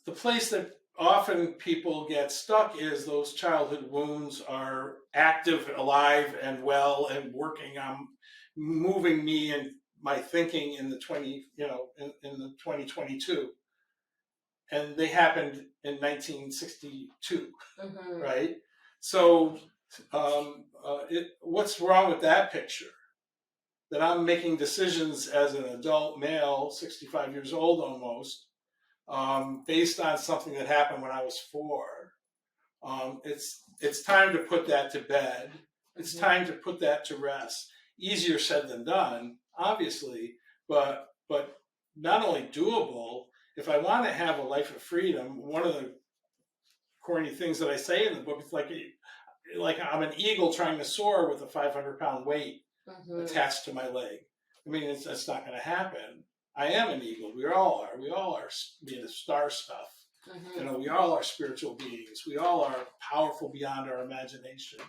the place that often people get stuck is those childhood wounds are active, alive, and well, and working on moving me and my thinking in the 2022, and they happened in 1962, right? So, what's wrong with that picture? That I'm making decisions as an adult male, 65 years old almost, based on something that happened when I was 4. It's time to put that to bed. It's time to put that to rest. Easier said than done, obviously, but not only doable. If I want to have a life of freedom, one of the corny things that I say in the book is like I'm an eagle trying to soar with a 500-pound weight attached to my leg. I mean, it's not going to happen. I am an eagle. We all are. We all are made of star stuff. You know, we all are spiritual beings. We all are powerful beyond our imagination.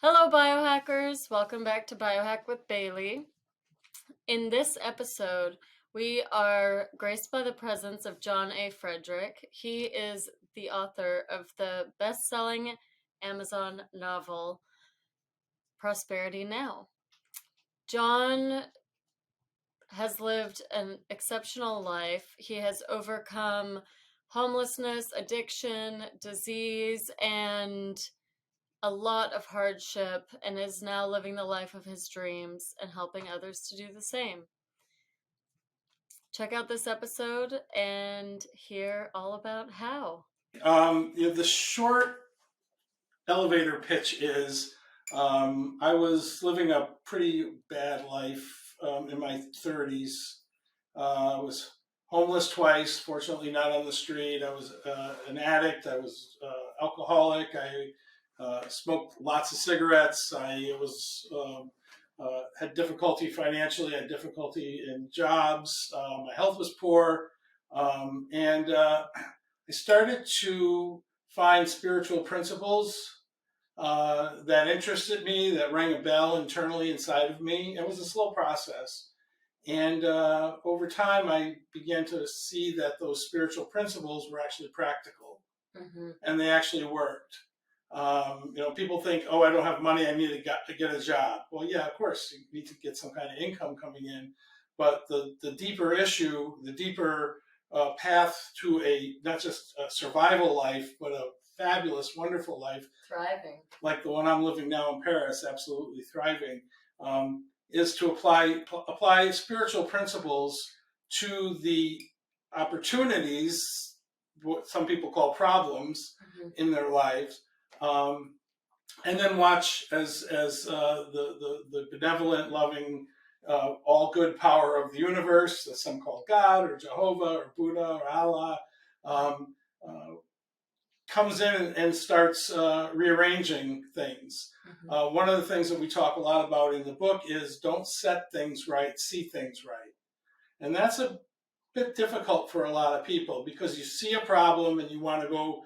Hello, biohackers. Welcome back to BioHack with Bailey. In this episode, we are graced by the presence of John A. Frederick. He is the author of the best-selling Amazon novel, Prosperity Now. John has lived an exceptional life. He has overcome homelessness, addiction, disease, and a lot of hardship, and is now living the life of his dreams and helping others to do the same. Check out this episode and hear all about how. The short elevator pitch is I was living a pretty bad life in my 30s. I was homeless twice, fortunately not on the street. I was an addict. I was alcoholic. I smoked lots of cigarettes. I was had difficulty financially. I had difficulty in jobs. My health was poor, and I started to find spiritual principles that interested me, that rang a bell internally inside of me. It was a slow process. And over time, I began to see that those spiritual principles were actually practical, and they actually worked. People think, oh, I don't have money, I need to get a job. Well, yeah, of course, you need to get some kind of income coming in. But the deeper issue, the deeper path to not just a survival life, but a fabulous, wonderful life. Thriving. Like the one I'm living now in Paris, absolutely thriving, is to apply spiritual principles to the opportunities, what some people call problems, in their lives, and then watch as the benevolent, loving, all good power of the universe, that some call God or Jehovah or Buddha or Allah, comes in and starts rearranging things. One of the things that we talk a lot about in the book is don't set things right, see things right. And that's a bit difficult for a lot of people because you see a problem and you want to go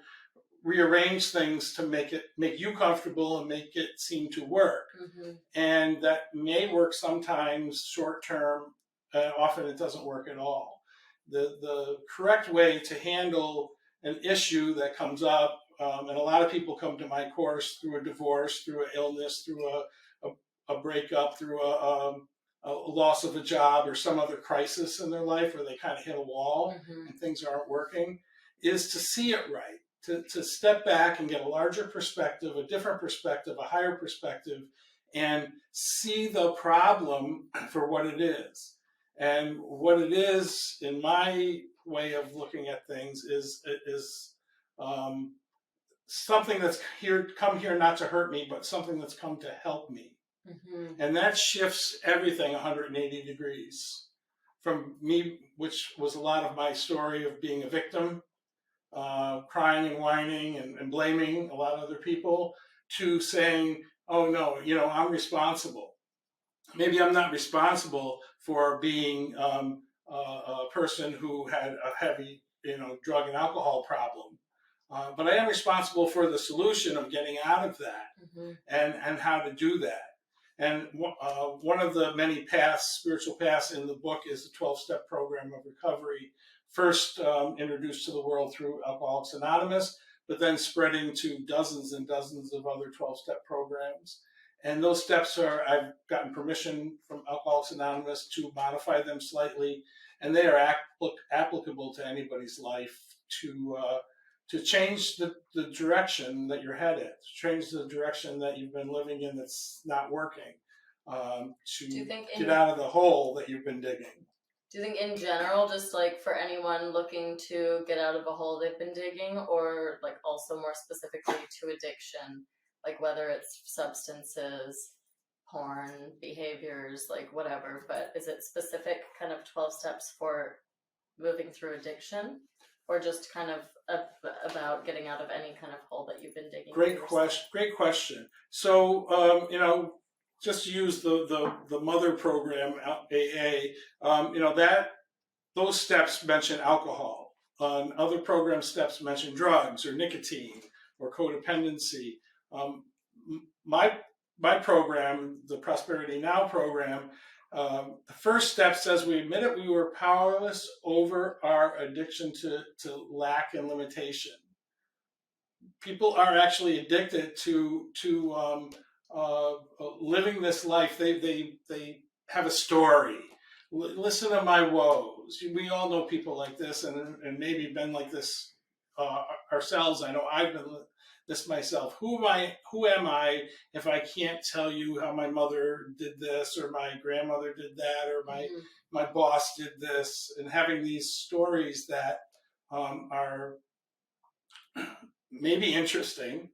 rearrange things to make you comfortable and make it seem to work. And that may work sometimes short term, often it doesn't work at all. The correct way to handle an issue that comes up, and a lot of people come to my course through a divorce, through an illness, through a breakup, through a loss of a job or some other crisis in their life where they kind of hit a wall and things aren't working, is to see it right, to step back and get a larger perspective, a different perspective, a higher perspective, and see the problem for what it is. And what it is, in my way of looking at things, is something that's come here not to hurt me, but something that's come to help me. And that shifts everything 180 degrees from me, which was a lot of my story of being a victim, crying and whining and blaming a lot of other people, to saying, oh no, I'm responsible. Maybe I'm not responsible for being a person who had a heavy, drug and alcohol problem, but I am responsible for the solution of getting out of that and how to do that. And one of the many spiritual paths in the book is the 12-step program of recovery first introduced to the world through Alcoholics Anonymous, but then spreading to dozens and dozens of other 12-step programs. And those steps I've gotten permission from Alcoholics Anonymous to modify them slightly, and they are applicable to anybody's life to change the direction that you're headed, to change the direction that you've been living in that's not working, to get out of the hole that you've been digging. Do you think in general, just like for anyone looking to get out of a hole they've been digging, or like also more specifically to addiction, like whether it's substances, porn, behaviors, like whatever, but is it specific kind of 12 steps for moving through addiction, or just kind of about getting out of any kind of hole that you've been digging? Great question. So, just use the mother program, AA, those steps mention alcohol. Other program steps mention drugs or nicotine or codependency. My program, the Prosperity Now program, the first step says we admitted we were powerless over our addiction to lack and limitation. People are actually addicted to living this life. They have a story. Listen to my woes. We all know people like this, and maybe been like this ourselves. I know I've been this myself. Who am I if I can't tell you how my mother did this, or my grandmother did that, or my boss did this, and having these stories that are maybe interesting.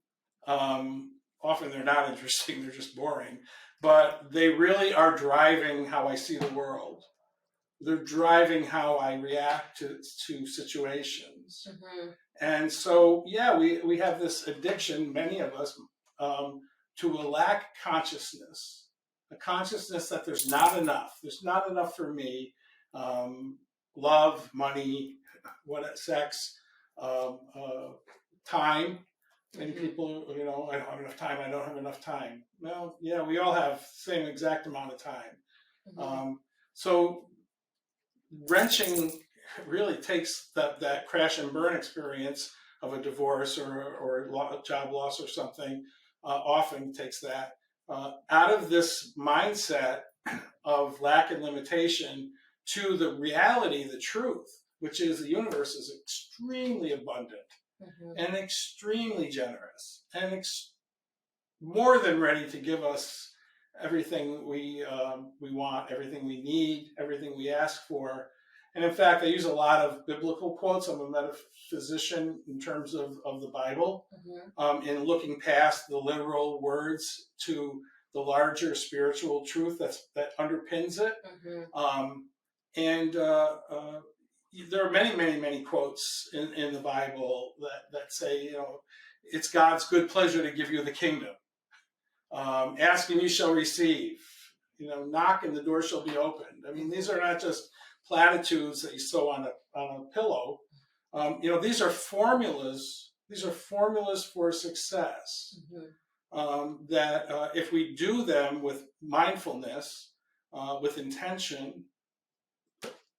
Often they're not interesting, they're just boring, but they really are driving how I see the world. They're driving how I react to situations. Mm-hmm. And so, yeah, we have this addiction, many of us, to a lack consciousness, a consciousness that there's not enough. There's not enough for me. Love, money, sex, time. Many people, I don't have enough time. I don't have enough time. Well, yeah, we all have the same exact amount of time. Mm-hmm. So wrenching really takes that crash and burn experience of a divorce or a job loss or something, often takes that out of this mindset of lack and limitation to the reality, the truth, which is the universe is extremely abundant. Mm-hmm. And extremely generous, and more than ready to give us everything we want, everything we need, everything we ask for. And in fact, I use a lot of biblical quotes. I'm a metaphysician in terms of the Bible, mm-hmm. In looking past the literal words to the larger spiritual truth that underpins it. Mm-hmm. There are many, many, many quotes in the Bible that say, it's God's good pleasure to give you the kingdom. Ask and you shall receive. Knock and the door shall be opened. I mean, these are not just platitudes that you sew on a pillow. These are formulas. These are formulas for success. Mm-hmm. That if we do them with mindfulness, with intention,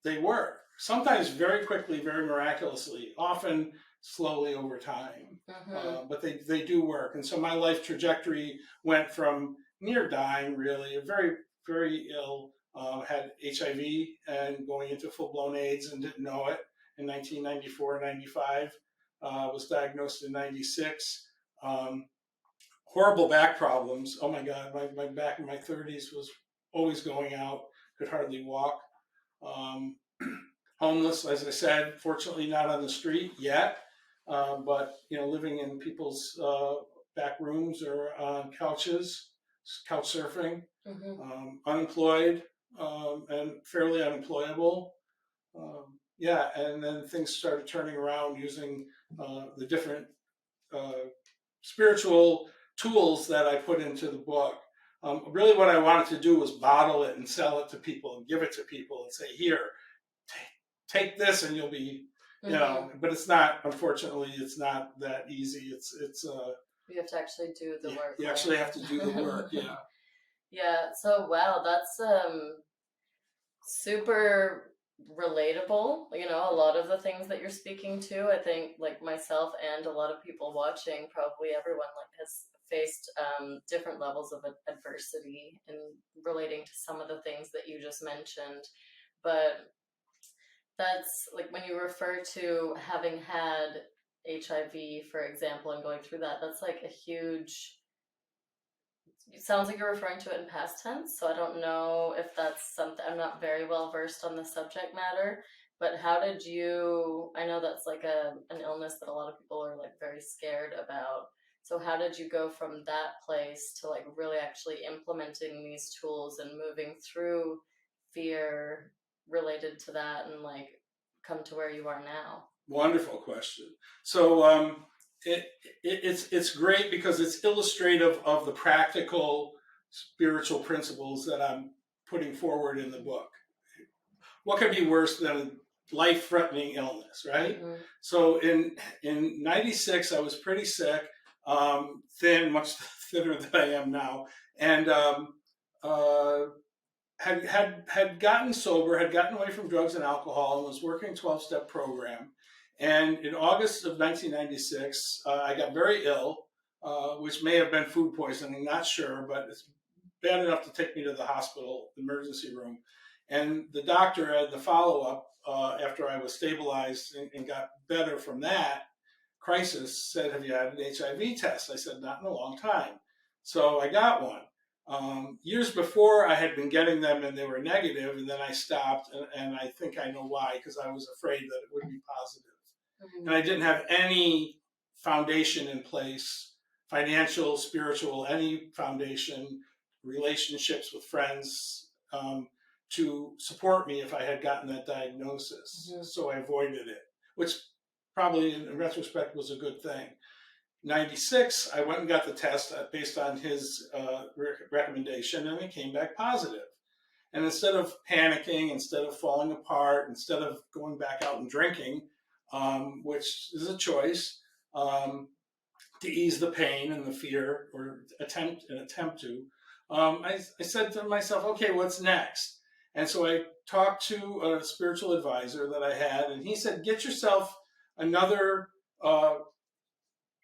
they work. Sometimes very quickly, very miraculously, often slowly over time. Mm-hmm. But they do work. And so my life trajectory went from near dying, really, very, very ill, had HIV and going into full-blown AIDS and didn't know it in 1994, 95. Was diagnosed in 96. Horrible back problems. Oh my God, my back in my 30s was always going out, could hardly walk. Homeless, as I said, fortunately not on the street yet, but living in people's back rooms or on couches, couch surfing, mm-hmm. Unemployed and fairly unemployable. And then things started turning around using the different spiritual tools that I put into the book. Really what I wanted to do was bottle it and sell it to people and give it to people and say, here, take this and you'll be, mm-hmm. But it's not, unfortunately, it's not that easy. It's you have to actually do the work. You actually have to do the work, yeah. Yeah, so wow, that's super relatable. You know, a lot of the things that you're speaking to, I think, like myself and a lot of people watching, probably everyone like has faced different levels of adversity in relating to some of the things that you just mentioned. But that's like when you refer to having had HIV, for example, and going through that, that's like a huge, it sounds like you're referring to it in past tense, so I don't know if that's something, I'm not very well versed on the subject matter, but how did you, I know that's like an illness that a lot of people are like very scared about. So how did you go from that place to like really actually implementing these tools and moving through fear related to that and like come to where you are now? Wonderful question. So it's great because it's illustrative of the practical spiritual principles that I'm putting forward in the book. What could be worse than life-threatening illness, right? Mhm. So in '96, I was pretty sick, thin, much thinner than I am now, and uh, had gotten sober, had gotten away from drugs and alcohol, and was working 12-step program. And in August of 1996, I got very ill, which may have been food poisoning, not sure, but it's bad enough to take me to the hospital emergency room. And the doctor had the follow-up after I was stabilized and got better from that crisis, said, "Have you had an HIV test?" I said, "Not in a long time." So I got one. Years before, I had been getting them and they were negative, and then I stopped, and I think I know why, because I was afraid that it would be positive. Mhm. And I didn't have any foundation in place, financial, spiritual, any foundation, relationships with friends, to support me if I had gotten that diagnosis. Mhm. So I avoided it, which probably in retrospect was a good thing. '96, I went and got the test based on his recommendation, and it came back positive. And instead of panicking, instead of falling apart, instead of going back out and drinking, which is a choice, to ease the pain and the fear, or attempt to, I said to myself, okay, what's next? And so I talked to a spiritual advisor that I had, and he said, get yourself another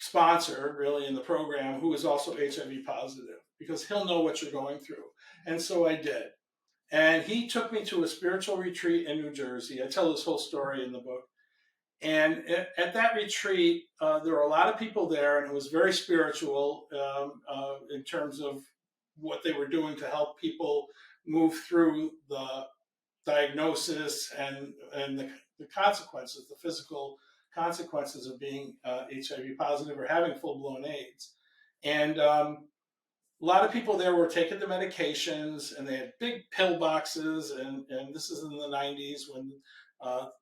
sponsor, really, in the program who is also HIV positive, because he'll know what you're going through. And so I did. And he took me to a spiritual retreat in New Jersey. I tell this whole story in the book. And at that retreat, there were a lot of people there, and it was very spiritual in terms of what they were doing to help people move through the diagnosis and the consequences, the physical consequences of being HIV positive or having full blown AIDS. And a lot of people there were taking the medications, and they had big pill boxes. And this is in the '90s when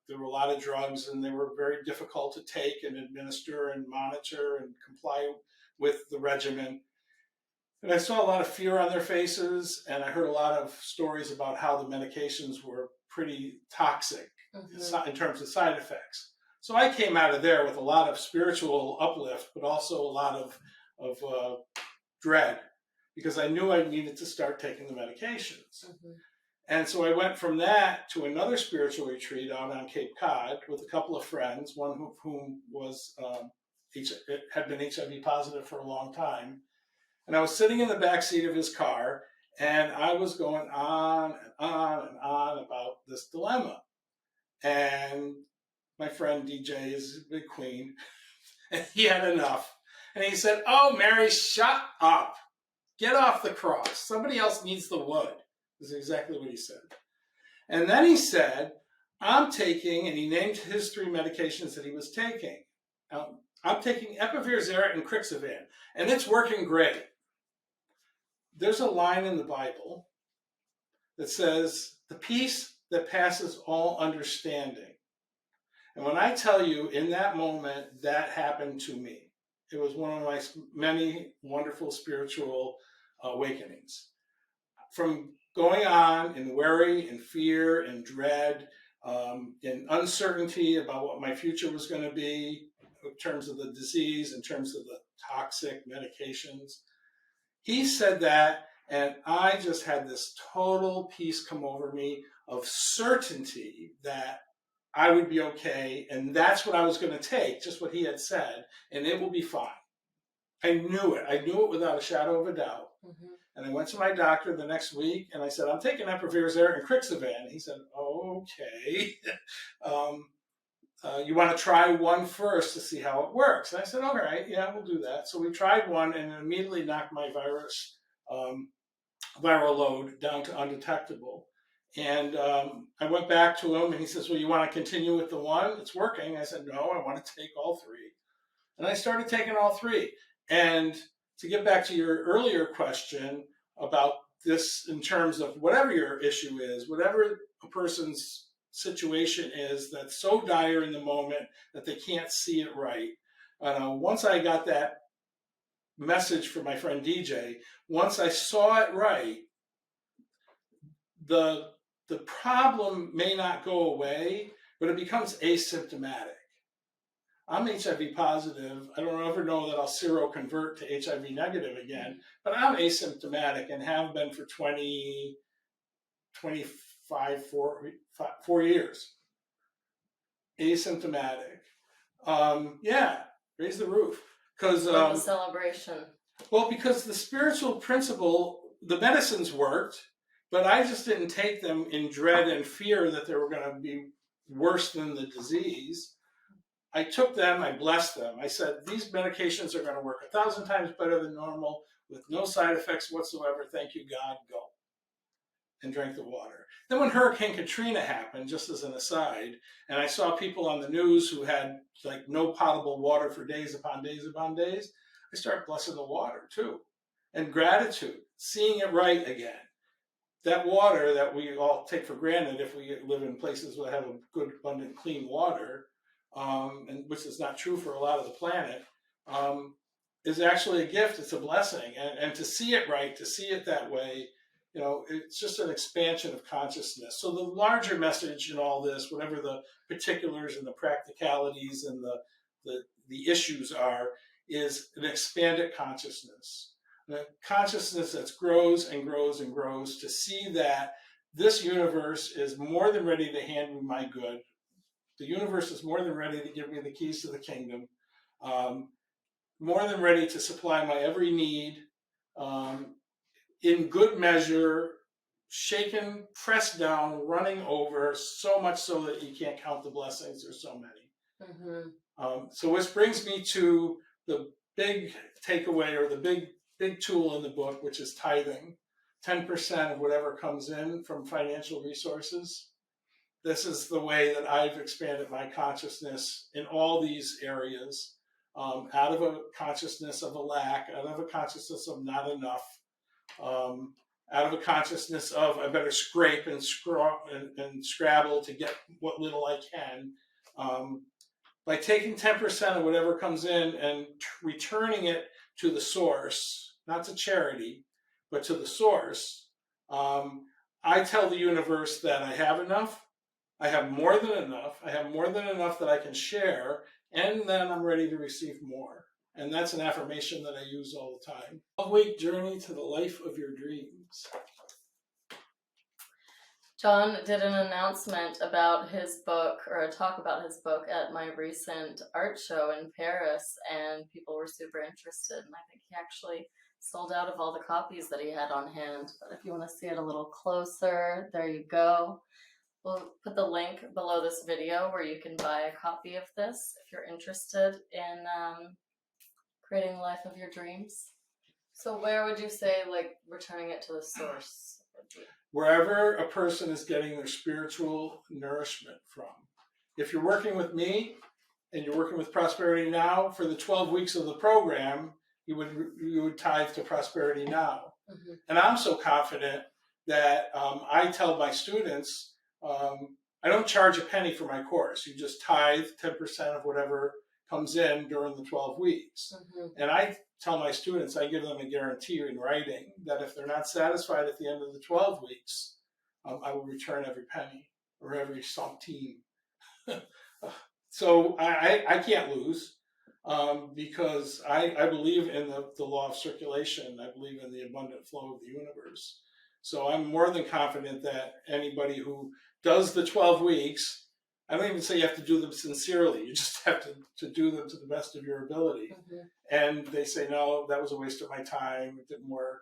there were a lot of drugs, and they were very difficult to take and administer and monitor and comply with the regimen. And I saw a lot of fear on their faces, and I heard a lot of stories about how the medications were pretty toxic in terms of side effects. So I came out of there with a lot of spiritual uplift, but also a lot of dread, because I knew I needed to start taking the medications. Mhm. And so I went from that to another spiritual retreat out on Cape Cod with a couple of friends, one of whom was had been HIV positive for a long time. And I was sitting in the back seat of his car, and I was going on and on and on about this dilemma. And my friend DJ is a big queen, and he had enough. And he said, "Oh, Mary, shut up. Get off the cross. Somebody else needs the wood." This is exactly what he said. And then he said, "I'm taking," and he named his 3 medications that he was taking. "I'm taking Epivir, Zeret, and Crixivan, and it's working great." There's a line in the Bible that says, "The peace that passes all understanding." And when I tell you, in that moment, that happened to me. It was one of my many wonderful spiritual awakenings. From going on in worry and fear and dread, in uncertainty about what my future was going to be in terms of the disease, in terms of the toxic medications. He said that, and I just had this total peace come over me. of certainty that I would be okay, and that's what I was going to take, just what he had said, and it will be fine. I knew it. I knew it without a shadow of a doubt. Mm-hmm. And I went to my doctor the next week, and I said, I'm taking Epivirzir and Crixivan. He said, okay. You want to try one first to see how it works? And I said, all right, yeah, we'll do that. So we tried one, and it immediately knocked my viral load down to undetectable. And I went back to him, and he says, well, you want to continue with the one? It's working. I said, no, I want to take all three. And I started taking all three. And to get back to your earlier question about this in terms of whatever your issue is, whatever a person's situation is that's so dire in the moment that they can't see it right. Once I got that message from my friend DJ, once I saw it right, the problem may not go away, but it becomes asymptomatic. I'm HIV positive. I don't ever know that I'll seroconvert to HIV negative again, but I'm asymptomatic and have been for 4 years. Asymptomatic. Yeah, raise the roof. Because the celebration. Well, because the spiritual principle, the medicines worked, but I just didn't take them in dread and fear that they were going to be worse than the disease. I took them, I blessed them. I said, these medications are going to work 1,000 times better than normal with no side effects whatsoever. Thank you, God, go. And drank the water. Then when Hurricane Katrina happened, just as an aside, and I saw people on the news who had like no potable water for days upon days upon days, I started blessing the water too. And gratitude, seeing it right again. That water that we all take for granted if we live in places that have a good, abundant, clean water, and which is not true for a lot of the planet, is actually a gift. It's a blessing. And to see it right, to see it that way, you know, it's just an expansion of consciousness. So the larger message in all this, whatever the particulars and the practicalities and the issues are, is an expanded consciousness. The consciousness that grows and grows and grows to see that this universe is more than ready to hand me my good. The universe is more than ready to give me the keys to the kingdom, more than ready to supply my every need, in good measure, shaken, pressed down, running over, so much so that you can't count the blessings. There's so many. Mm-hmm. So which brings me to the big takeaway, or the big tool in the book, which is tithing. 10% of whatever comes in from financial resources. This is the way that I've expanded my consciousness in all these areas, out of a consciousness of a lack, out of a consciousness of not enough, out of a consciousness of I better scrape and scrabble to get what little I can. By taking 10% of whatever comes in and returning it to the source, not to charity, but to the source, I tell the universe that I have enough, I have more than enough, I have more than enough that I can share, and then I'm ready to receive more. And that's an affirmation that I use all the time. 12-week journey to the life of your dreams. John did an announcement about his book, or a talk about his book at my recent art show in Paris, and people were super interested. And I think he actually sold out of all the copies that he had on hand. But if you want to see it a little closer, there you go. We'll put the link below this video where you can buy a copy of this if you're interested in creating the life of your dreams. So where would you say, like, returning it to the source would be? Wherever a person is getting their spiritual nourishment from. If you're working with me and you're working with Prosperity Now, for the 12 weeks of the program, you would tithe to Prosperity Now. Mm-hmm. And I'm so confident that I tell my students, I don't charge a penny for my course. You just tithe 10% of whatever comes in during the 12 weeks. Mm-hmm. And I tell my students, I give them a guarantee in writing that if they're not satisfied at the end of the 12 weeks, I will return every penny or every centime. So I can't lose, because I believe in the law of circulation. I believe in the abundant flow of the universe. So I'm more than confident that anybody who does the 12 weeks, I don't even say you have to do them sincerely. You just have to do them to the best of your ability. And they say, no, that was a waste of my time. It didn't work.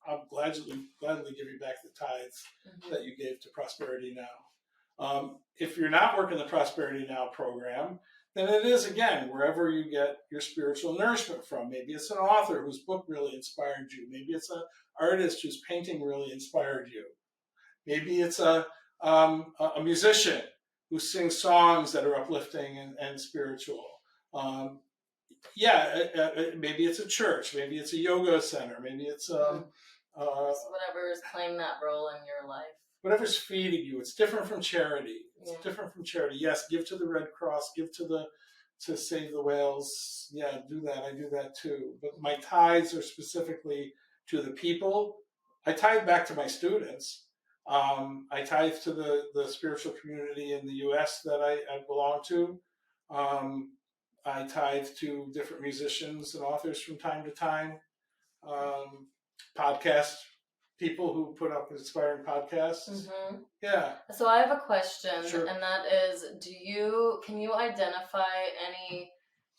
I'll gladly give you back the tithes that you gave to Prosperity Now. If you're not working the Prosperity Now program, then it is, again, wherever you get your spiritual nourishment from. Maybe it's an author whose book really inspired you. Maybe it's an artist whose painting really inspired you. Maybe it's a musician who sings songs that are uplifting and spiritual. Maybe it's a church. Maybe it's a yoga center. Maybe it's so whatever is playing that role in your life. Whatever's feeding you. It's different from charity. It's different from charity. Yes, give to the Red Cross. Give to Save the Whales. Yeah, do that. I do that too. But my tithes are specifically to the people. I tithe back to my students. I tithe to the spiritual community in the U.S. that I belong to. I tithe to different musicians and authors from time to time. Podcast people who put up inspiring podcasts. Yeah. So I have a question, Sure. and that is, can you identify any,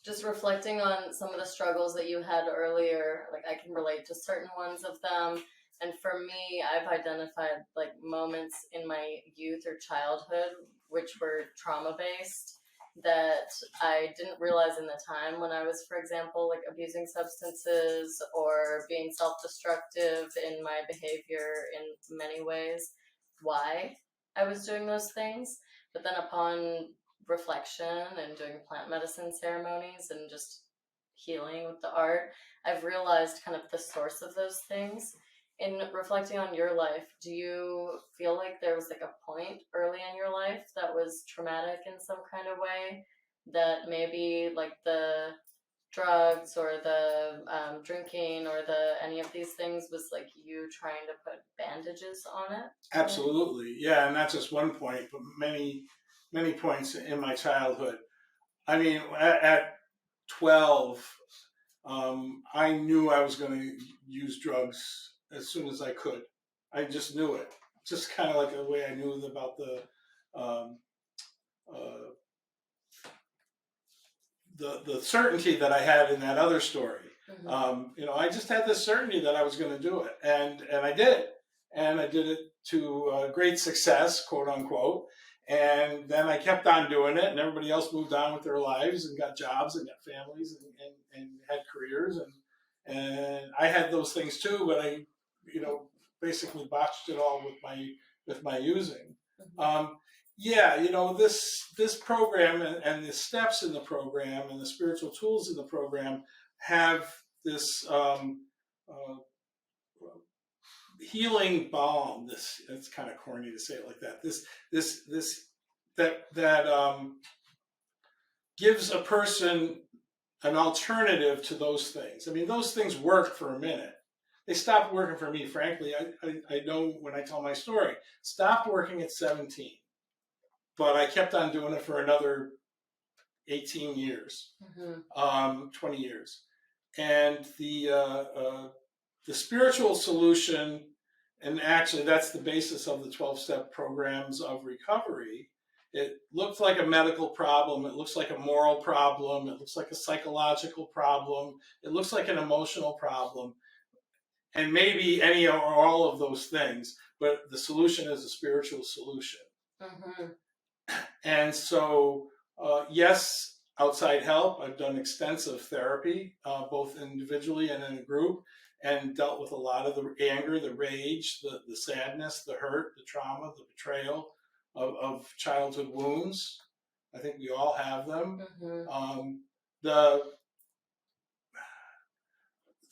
just reflecting on some of the struggles that you had earlier, like I can relate to certain ones of them. And for me, I've identified like moments in my youth or childhood, which were trauma-based, that I didn't realize in the time when I was, for example, like abusing substances or being self-destructive in my behavior in many ways, why I was doing those things. But then upon reflection and doing plant medicine ceremonies and just healing with the art, I've realized kind of the source of those things. In reflecting on your life, do you feel like there was like a point early in your life that was traumatic in some kind of way, that maybe like the drugs or the drinking or any of these things was like you trying to put bandages on it? Absolutely. Yeah, and not just one point, but many points in my childhood. I mean, at 12, I knew I was going to use drugs as soon as I could. I just knew it. Just kind of like the way I knew about the certainty that I had in that other story. I just had this certainty that I was going to do it, and I did it, and I did it to great success, quote unquote. And then I kept on doing it, and everybody else moved on with their lives and got jobs and got families and had careers, and I had those things too, but I, basically botched it all with my using. This program and the steps in the program and the spiritual tools in the program have this healing balm. It's kind of corny to say it like that. That gives a person an alternative to those things. I mean, those things worked for a minute. They stopped working for me, frankly. I know when I tell my story, stopped working at 17, but I kept on doing it for another 18 years, 20 years. And the spiritual solution, and actually that's the basis of the 12-step programs of recovery. It looks like a medical problem. It looks like a moral problem. It looks like a psychological problem. It looks like an emotional problem. And maybe any or all of those things, but the solution is a spiritual solution. And so, yes, outside help. I've done extensive therapy, both individually and in a group, and dealt with a lot of the anger, the rage, the sadness, the hurt, the trauma, the betrayal of childhood wounds. I think we all have them.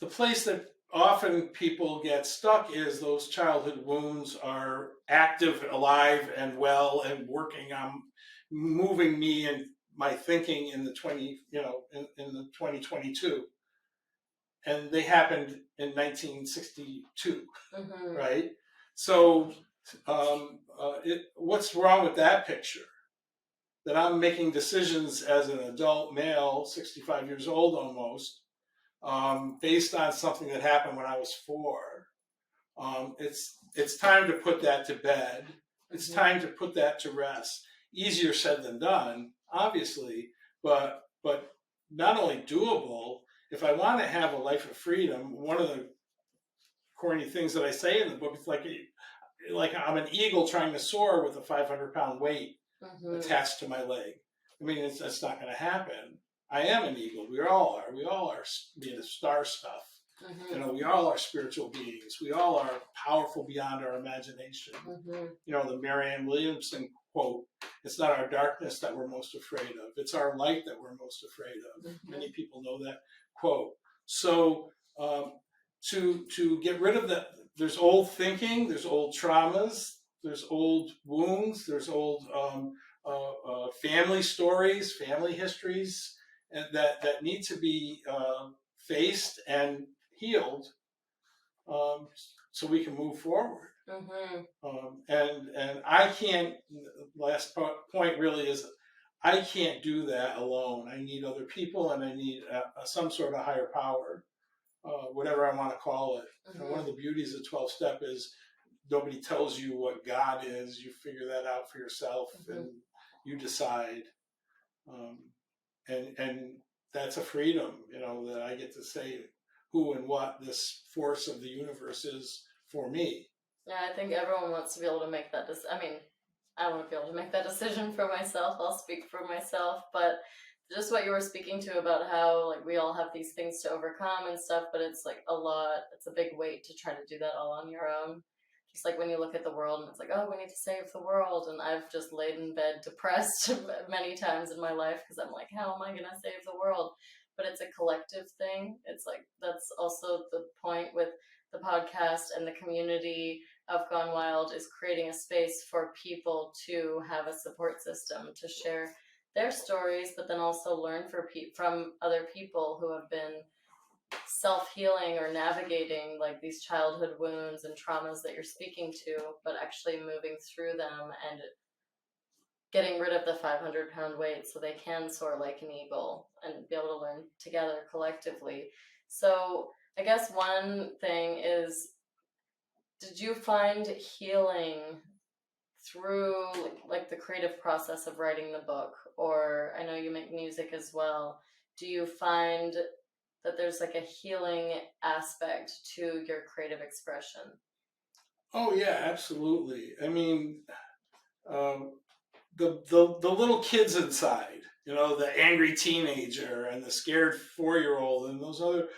The place that often people get stuck is those childhood wounds are active, alive, and well, and working on moving me and my thinking in the 2022. And they happened in 1962, right? So what's wrong with that picture? That I'm making decisions as an adult male, 65 years old almost, based on something that happened when I was 4. It's time to put that to bed. It's time to put that to rest. Easier said than done, obviously, but not only doable. If I want to have a life of freedom, one of the corny things that I say in the book is like I'm an eagle trying to soar with a 500-pound weight attached to my leg. I mean, it's not going to happen. I am an eagle. We all are. We all are being star stuff. You know, we all are spiritual beings. We all are powerful beyond our imagination. You know, the Marianne Williamson quote, it's not our darkness that we're most afraid of. It's our light that we're most afraid of. Many people know that quote. So to get rid of that, there's old thinking, there's old traumas, there's old wounds, there's old family stories, family histories, and that need to be faced and healed, so we can move forward. And I can't. Last point really is, I can't do that alone. I need other people, and I need some sort of higher power, whatever I want to call it. You know, one of the beauties of 12-step is nobody tells you what God is. You figure that out for yourself, and you decide. And that's a freedom, you know, that I get to say who and what this force of the universe is for me. Yeah, I think everyone wants to be able to make that decision. I mean, I want to be able to make that decision for myself. I'll speak for myself, but just what you were speaking to about how like we all have these things to overcome and stuff, but it's like a lot. It's a big weight to try to do that all on your own. Just like when you look at the world and it's like, oh, we need to save the world, and I've just laid in bed depressed many times in my life because I'm like, how am I gonna save the world? But it's a collective thing. It's like that's also the point with the podcast and the community of Gone Wild, is creating a space for people to have a support system to share their stories, but then also learn from other people who have been self-healing or navigating like these childhood wounds and traumas that you're speaking to, but actually moving through them and getting rid of the 500-pound weight so they can soar like an eagle and be able to learn together collectively. So I guess one thing is, did you find healing through like the creative process of writing the book? Or I know you make music as well. Do you find that there's like a healing aspect to your creative expression? Oh yeah, absolutely. I mean, the little kids inside, you know, the angry teenager and the scared 4-year-old and those other,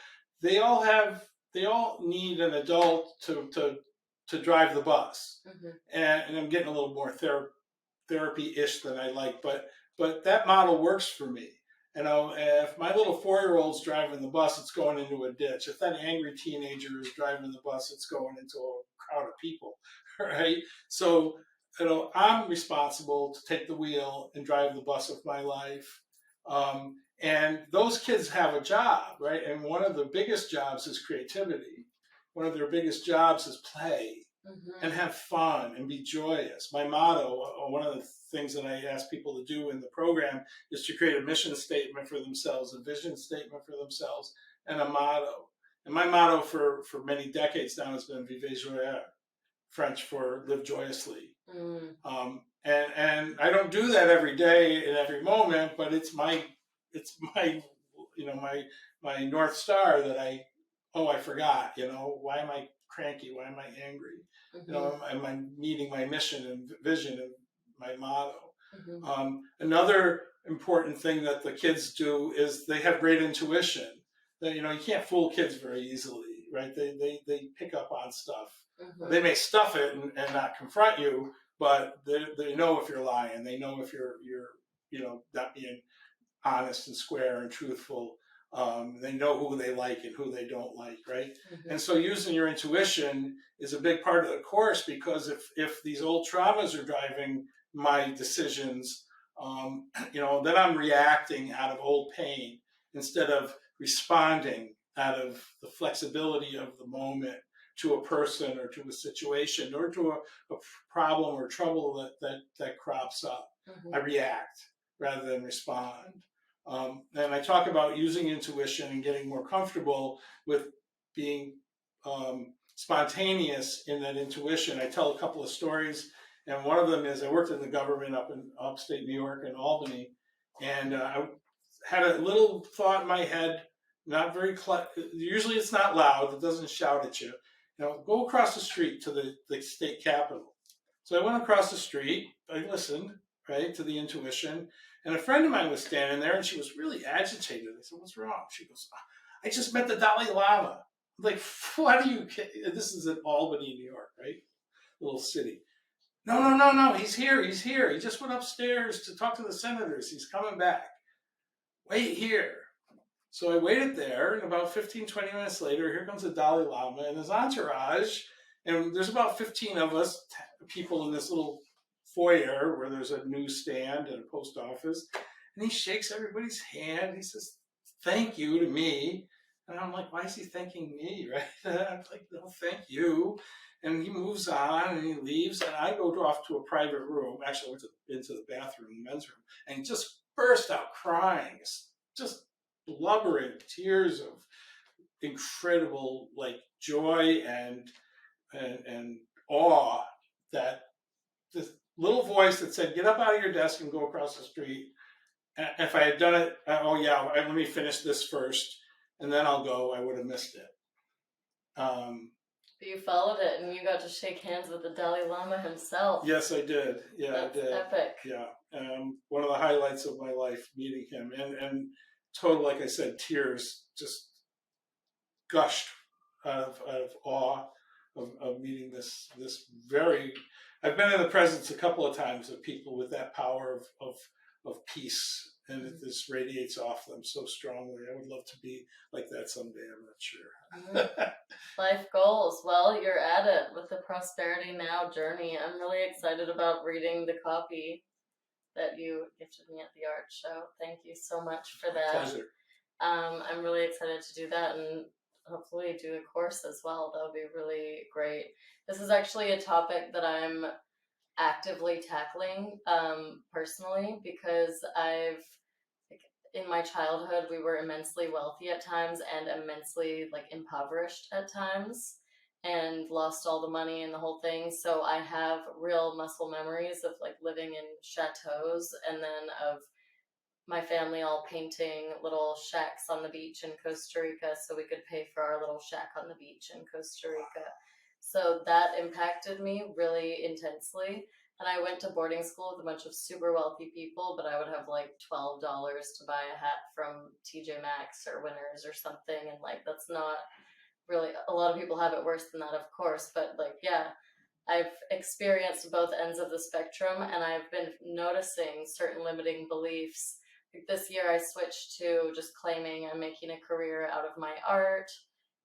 they all need an adult to drive the bus. And I'm getting a little more therapy-ish than I like, but that model works for me. You know, if my little 4-year-old's driving the bus, it's going into a ditch. If that angry teenager is driving the bus, it's going into a crowd of people, right? So, you know, I'm responsible to take the wheel and drive the bus of my life. And those kids have a job, right? And one of the biggest jobs is creativity. One of their biggest jobs is play and have fun and be joyous. My motto, one of the things that I ask people to do in the program, is to create a mission statement for themselves, a vision statement for themselves, and a motto. And my motto for many decades now has been Vive Joyeux, French for live joyously. And I don't do that every day in every moment, but it's my you know, my North Star that I forgot, you know, why am I cranky? Why am I angry? You know, am I meeting my mission and vision and my motto? Another important thing that the kids do is they have great intuition. That, you know, you can't fool kids very easily, right? They pick up on stuff. They may stuff it and not confront you, but they know if you're lying. They know if you're you know, not being honest and square and truthful. They know who they like and who they don't like, right? And so using your intuition is a big part of the course, because if these old traumas are driving my decisions, you know, then I'm reacting out of old pain instead of responding out of the flexibility of the moment to a person or to a situation or to a problem or trouble that crops up. I react rather than respond. And I talk about using intuition and getting more comfortable with being spontaneous in that intuition. I tell a couple of stories, and one of them is I worked in the government up in upstate New York in Albany, and I had a little thought in my head, not very usually it's not loud, it doesn't shout at you. Go across the street to the state capitol. So I went across the street, I listened, right, to the intuition, and a friend of mine was standing there, and she was really agitated. I said, "What's wrong?" She goes, "I just met the Dalai Lama." I'm like, "What are you kidding?" This is in Albany, New York, right? Little city. No, he's here. He just went upstairs to talk to the senators. He's coming back. Wait here. So I waited there, and about 15, 20 minutes later, here comes the Dalai Lama and his entourage, and there's about 15 of us, people in this little foyer where there's a newsstand and a post office, and he shakes everybody's hand. He says, "Thank you" to me, and I'm like, "Why is he thanking me?" Right? I'm like, "No, thank you." And he moves on and he leaves, and I go off to a private room. Actually, I went into the bathroom, the men's room, and he just burst out crying, just blubbering, tears of incredible joy and awe, that this little voice that said, "Get up out of your desk and go across the street." And if I had done it, let me finish this first, and then I'll go, I would have missed it. But you followed it, and you got to shake hands with the Dalai Lama himself. Yes, I did. Yeah, That's I did. Epic. Yeah. One of the highlights of my life, meeting him, and total, like I said, tears just gushed out of awe of meeting this very. I've been in the presence a couple of times of people with that power of peace, and it just radiates off them so strongly. I would love to be like that someday. I'm not sure. Life goals. Well, you're at it with the Prosperity Now journey. I'm really excited about reading the copy that you gifted me at the art show. Thank you so much for that. Pleasure. I'm really excited to do that, and hopefully do a course as well. That would be really great. This is actually a topic that I'm actively tackling personally, because in my childhood, we were immensely wealthy at times and immensely impoverished at times, and lost all the money and the whole thing. So I have real muscle memories of living in chateaus, and then of my family all painting little shacks on the beach in Costa Rica so we could pay for our little shack on the beach in Costa Rica. So that impacted me really intensely. And I went to boarding school with a bunch of super wealthy people, but I would have $12 to buy a hat from TJ Maxx or Winners or something. And that's not really, a lot of people have it worse than that, of course. But yeah, I've experienced both ends of the spectrum, and I've been noticing certain limiting beliefs. This year I switched to just claiming I'm making a career out of my art,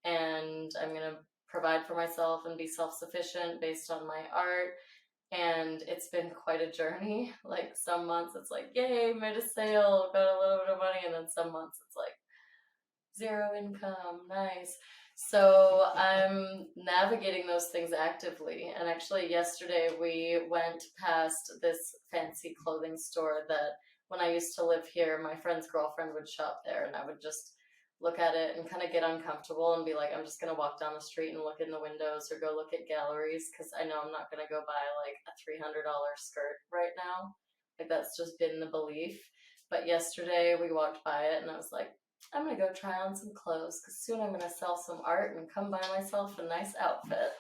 and I'm going to provide for myself and be self-sufficient based on my art. And it's been quite a journey. Some months it's yay, made a sale, got a little bit of money, and then some months it's zero income, nice. So I'm navigating those things actively. And actually yesterday we went past this fancy clothing store that, when I used to live here, my friend's girlfriend would shop there, and I would just look at it and kind of get uncomfortable and be like, I'm just going to walk down the street and look in the windows or go look at galleries, because I know I'm not going to go buy a $300 skirt right now. That's just been the belief. But yesterday we walked by it, and I was like, I'm going to go try on some clothes, because soon I'm going to sell some art and come buy myself a nice outfit.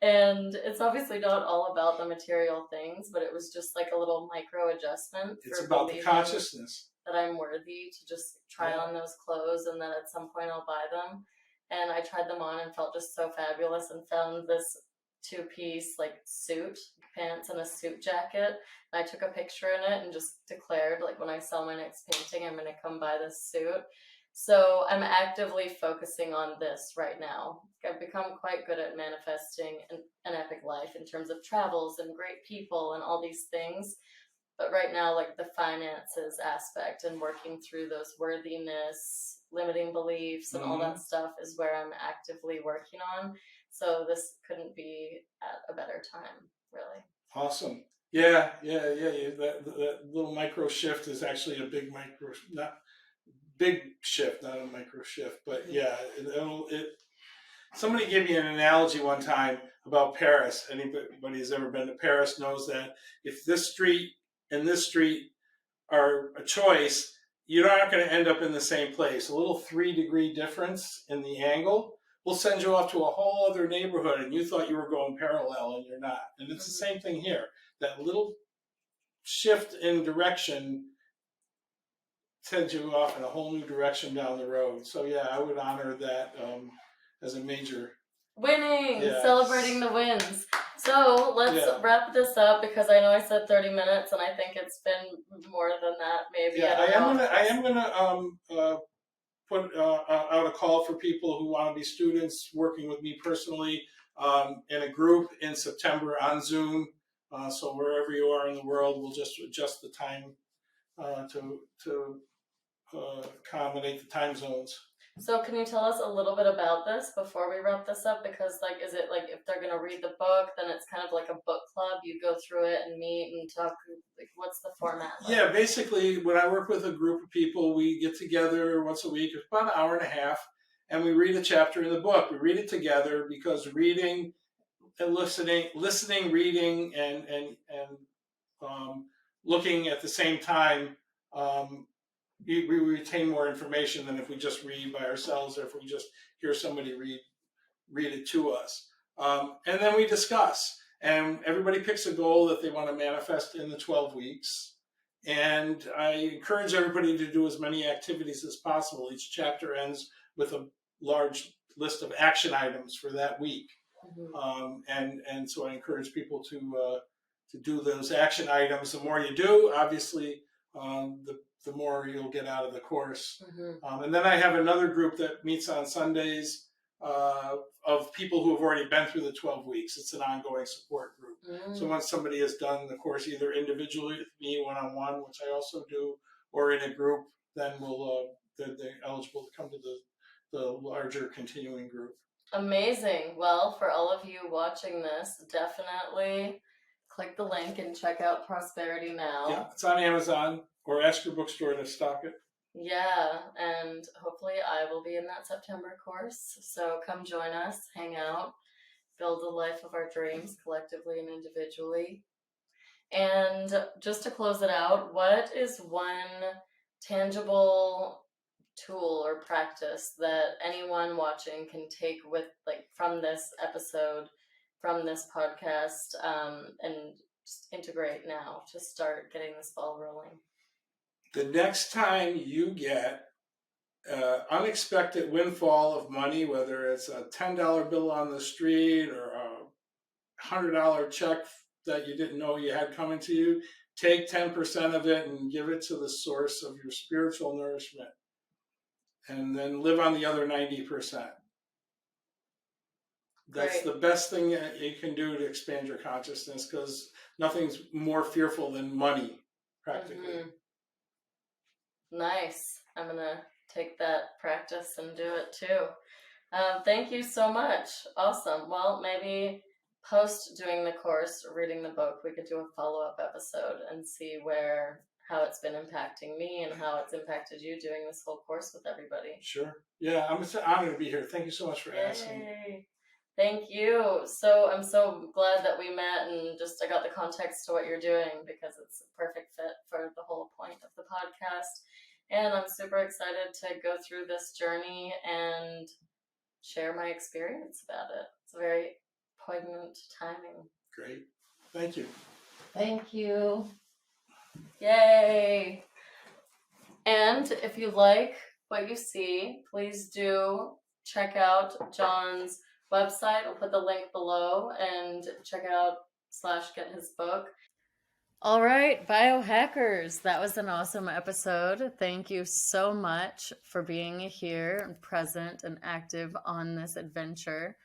And it's obviously not all about the material things, but it was just a little micro adjustment. It's about the consciousness. That I'm worthy to just try on those clothes, and then at some point I'll buy them. And I tried them on and felt just so fabulous, and found this two-piece suit, pants and a suit jacket. And I took a picture in it and just declared, when I sell my next painting, I'm going to come buy this suit. So I'm actively focusing on this right now. I've become quite good at manifesting an epic life in terms of travels and great people and all these things. But right now, the finances aspect and working through those worthiness, limiting beliefs, and all that stuff is where I'm actively working on. So this couldn't be at a better time, really. Awesome. Yeah. That little micro shift is actually a big big shift, not a micro shift. But yeah, somebody gave me an analogy one time about Paris. Anybody who's ever been to Paris knows that if this street and this street are a choice, you're not going to end up in the same place. A little 3-degree difference in the angle will send you off to a whole other neighborhood, and you thought you were going parallel, and you're not. And it's the same thing here. That little shift in direction sends you off in a whole new direction down the road. So yeah, I would honor that as a major. Winning, Yeah. Celebrating the wins. So let's wrap this up, because I know I said 30 minutes, and I think it's been more than that. Maybe. Yeah, I am gonna put out a call for people who want to be students working with me personally in a group in September on Zoom. So wherever you are in the world, we'll just adjust the time to accommodate the time zones. So can you tell us a little bit about this before we wrap this up? Because like, is it like if they're going to read the book, then it's kind of like a book club? You go through it and meet and talk. Like, what's the format like? Yeah, basically when I work with a group of people, we get together once a week. It's about an hour and a half, and we read a chapter in the book. We read it together because reading and listening, reading, and looking at the same time, we retain more information than if we just read by ourselves, or if we just hear somebody read it to us. And then we discuss, and everybody picks a goal that they want to manifest in the 12 weeks. And I encourage everybody to do as many activities as possible. Each chapter ends with a large list of action items for that week. And so I encourage people to do those action items. The more you do, obviously, the more you'll get out of the course. And then I have another group that meets on Sundays of people who have already been through the 12 weeks. It's an ongoing support group. So once somebody has done the course either individually with me one-on-one, which I also do, or in a group, then they're eligible to come to the larger continuing group. Amazing. Well, for all of you watching this, definitely click the link and check out Prosperity Now. Yeah, it's on Amazon, or ask your bookstore to stock it. Yeah, and hopefully I will be in that September course. So come join us, hang out, build the life of our dreams collectively and individually. And just to close it out, what is one tangible tool or practice that anyone watching can take with, like, from this episode, from this podcast, and just integrate now to start getting this ball rolling? The next time you get unexpected windfall of money, whether it's a $10 bill on the street or a $100 check that you didn't know you had coming to you, take 10% of it and give it to the source of your spiritual nourishment, and then live on the other 90%. That's the best thing that you can do to expand your consciousness, because nothing's more fearful than money, practically. Nice. I'm going to take that practice and do it too. Thank you so much. Awesome. Well, maybe post doing the course, reading the book, we could do a follow-up episode and see how it's been impacting me and how it's impacted you doing this whole course with everybody. Sure. Yeah, I'm honored to be here. Thank you so much for asking. Thank you. So I'm so glad that we met, and just I got the context to what you're doing, because it's a perfect fit for the whole point of the podcast. And I'm super excited to go through this journey and share my experience about it. It's very poignant timing. Great. Thank you. Thank you. Yay. And if you like what you see, please do check out John's website. I'll put the link below, and check out / get his book. All right, biohackers, that was an awesome episode. Thank you so much for being here and present and active on this adventure.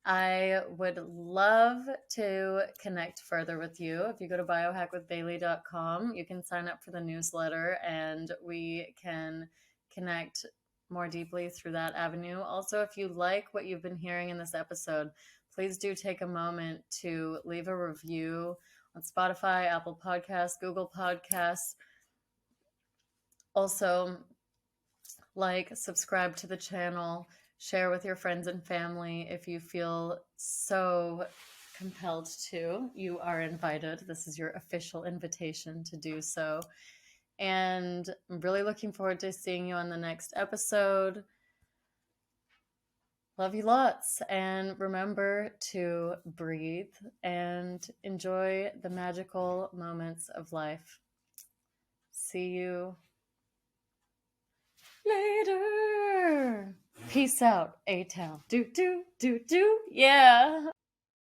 I would love to connect further with you. If you go to biohackwithbailey.com, you can sign up for the newsletter, and we can connect more deeply through that avenue. Also, if you like what you've been hearing in this episode, please do take a moment to leave a review on Spotify, Apple Podcasts, Google Podcasts. Also, subscribe to the channel, Share with your friends and family if you feel so compelled to. You are invited. This is your official invitation to do so. And I'm really looking forward to seeing you on the next episode. Love you lots. And remember to breathe and enjoy the magical moments of life. See you later. Peace out, A-Town. Do, do, do, do. Yeah.